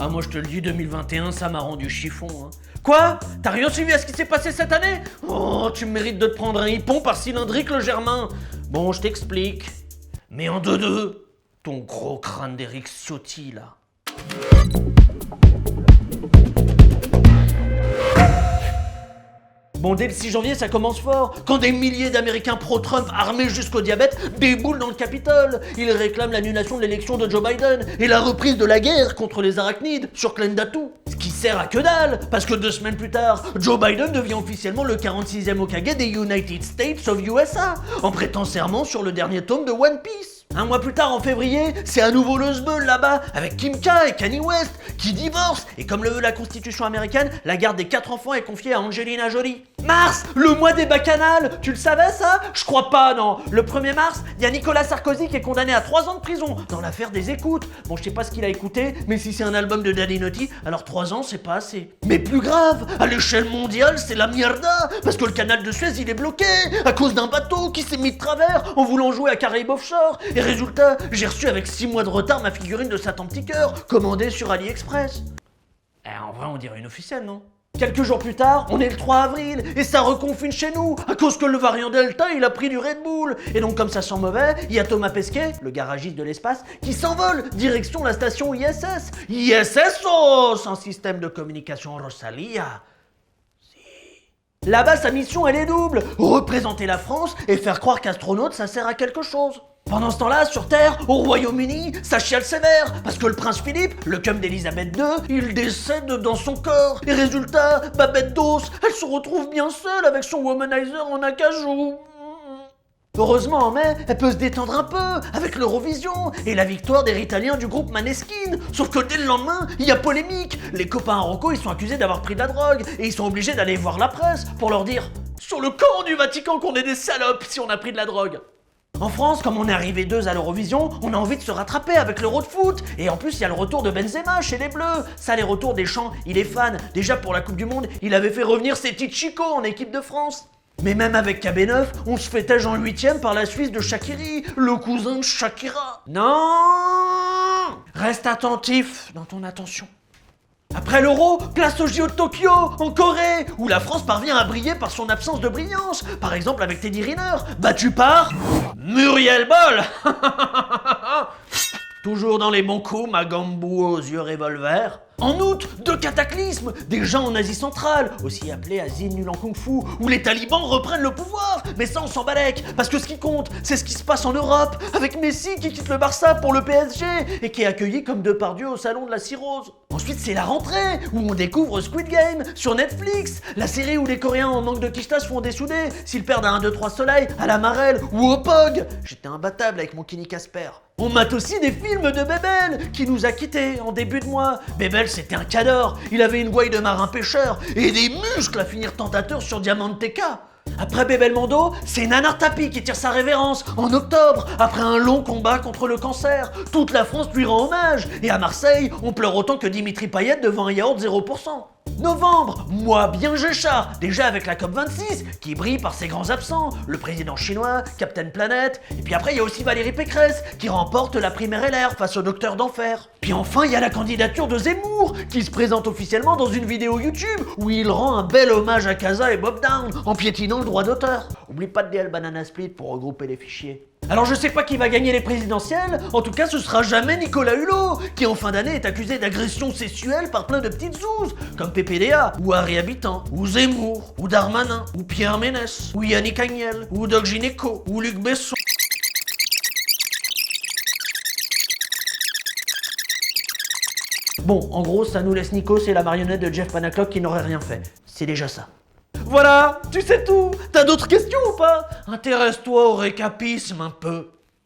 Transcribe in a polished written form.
Ah moi je te le dis, 2021 ça m'a rendu chiffon hein. Quoi? T'as rien suivi à ce qui s'est passé cette année? Oh, tu mérites de te prendre un hippon par cylindrique le Germain. Bon, je t'explique. Mais en deux, ton gros crâne d'Eric Ciotti là. Bon, dès le 6 janvier, ça commence fort, quand des milliers d'Américains pro-Trump armés jusqu'au diabète déboulent dans le Capitole. Ils réclament l'annulation de l'élection de Joe Biden et la reprise de la guerre contre les arachnides sur Klendatu. Ce qui sert à que dalle, parce que 2 semaines plus tard, Joe Biden devient officiellement le 46e Hokage des United States of USA, en prêtant serment sur le dernier tome de One Piece. Un mois plus tard, en février, c'est à nouveau le sbeul là-bas, avec Kim K et Kanye West, qui divorcent, et comme le veut la constitution américaine, la garde des 4 enfants est confiée à Angelina Jolie. Mars, le mois des bacchanales, tu le savais ça? Je crois pas, non. Le 1er mars, il y a Nicolas Sarkozy qui est condamné à 3 ans de prison, dans l'affaire des écoutes. Bon, je sais pas ce qu'il a écouté, mais si c'est un album de Daddy Naughty, alors 3 ans, c'est pas assez. Mais plus grave, à l'échelle mondiale, c'est la mierda, parce que le canal de Suez, il est bloqué, à cause d'un bateau qui s'est mis de travers en voulant jouer à Caraïbes Offshore. Et résultat, j'ai reçu avec 6 mois de retard ma figurine de Satan Petit Cœur, commandée sur AliExpress. En vrai, on dirait une officielle, non? Quelques jours plus tard, on est le 3 avril, et ça reconfine chez nous, à cause que le variant Delta, il a pris du Red Bull. Et donc comme ça sent mauvais, il y a Thomas Pesquet, le garagiste de l'espace, qui s'envole, direction la station ISS. ISS, sans système de communication Rosalia. Là-bas, sa mission, elle est double, représenter la France et faire croire qu'astronaute, ça sert à quelque chose. Pendant ce temps-là, sur Terre, au Royaume-Uni, ça chiale sévère, parce que le prince Philippe, le cum d'Elisabeth II, il décède dans son corps. Et résultat, Babette Dos, elle se retrouve bien seule avec son womanizer en acajou. Heureusement, en mai, elle peut se détendre un peu avec l'Eurovision et la victoire des Italiens du groupe Maneskin. Sauf que dès le lendemain, il y a polémique. Les copains à Rocco, ils sont accusés d'avoir pris de la drogue et ils sont obligés d'aller voir la presse pour leur dire sur le camp du Vatican qu'on est des salopes si on a pris de la drogue. En France, comme on est arrivé 2 à l'Eurovision, on a envie de se rattraper avec l'Euro de foot. Et en plus, il y a le retour de Benzema chez les Bleus. Ça, les retours des champs, il est fan. Déjà pour la Coupe du Monde, il avait fait revenir ses petits Chico en équipe de France. Mais même avec KB9, on se fait tège en 8ème par la Suisse de Shaqiri, le cousin de Shakira. Non! Reste attentif dans ton attention. Après l'Euro, place au JO de Tokyo, en Corée, où la France parvient à briller par son absence de brillance. Par exemple avec Teddy Riner, battu par Muriel Boll. Toujours dans les bons coups, ma gambou aux yeux revolver. En août, 2 cataclysmes, déjà en Asie centrale, aussi appelée Asie nulle en kung-fu, où les talibans reprennent le pouvoir. Mais ça on s'en balèque, parce que ce qui compte, c'est ce qui se passe en Europe, avec Messi qui quitte le Barça pour le PSG, et qui est accueilli comme Depardieu au salon de la cirrhose. Ensuite c'est la rentrée, où on découvre Squid Game, sur Netflix, la série où les Coréens en manque de quicheta se font dessouder, s'ils perdent à 1, 2, 3 soleil, à la marelle, ou au POG. J'étais imbattable avec mon Kenny Casper. On mate aussi des films de Bébel, qui nous a quittés en début de mois. Bébel, c'était un cador, il avait une gouaille de marin pêcheur et des muscles à finir tentateur sur Diamanteca. Après Bébel Mando, c'est Nanar Tapi qui tire sa révérence en octobre, après un long combat contre le cancer. Toute la France lui rend hommage, et à Marseille, on pleure autant que Dimitri Payet devant un yaourt 0%. Novembre, mois bien Géchard, déjà avec la COP26, qui brille par ses grands absents, le président chinois, Captain Planet, et puis après il y a aussi Valérie Pécresse, qui remporte la primaire LR face au docteur d'enfer. Puis enfin il y a la candidature de Zemmour, qui se présente officiellement dans une vidéo YouTube, où il rend un bel hommage à Casa et Bob Down, en piétinant le droit d'auteur. Oublie pas de DL Banana Split pour regrouper les fichiers. Alors je sais pas qui va gagner les présidentielles, en tout cas ce sera jamais Nicolas Hulot, qui en fin d'année est accusé d'agression sexuelle par plein de petites zouzes, comme PPDA, ou Harry Habitant, ou Zemmour, ou Darmanin, ou Pierre Ménès, ou Yannick Agnel, ou Doc Gineco, ou Luc Besson. Bon, en gros, ça nous laisse Nico, c'est la marionnette de Jeff Panaclock qui n'aurait rien fait. C'est déjà ça. Voilà, tu sais tout. T'as d'autres questions ou pas? Intéresse-toi au récapisme un peu.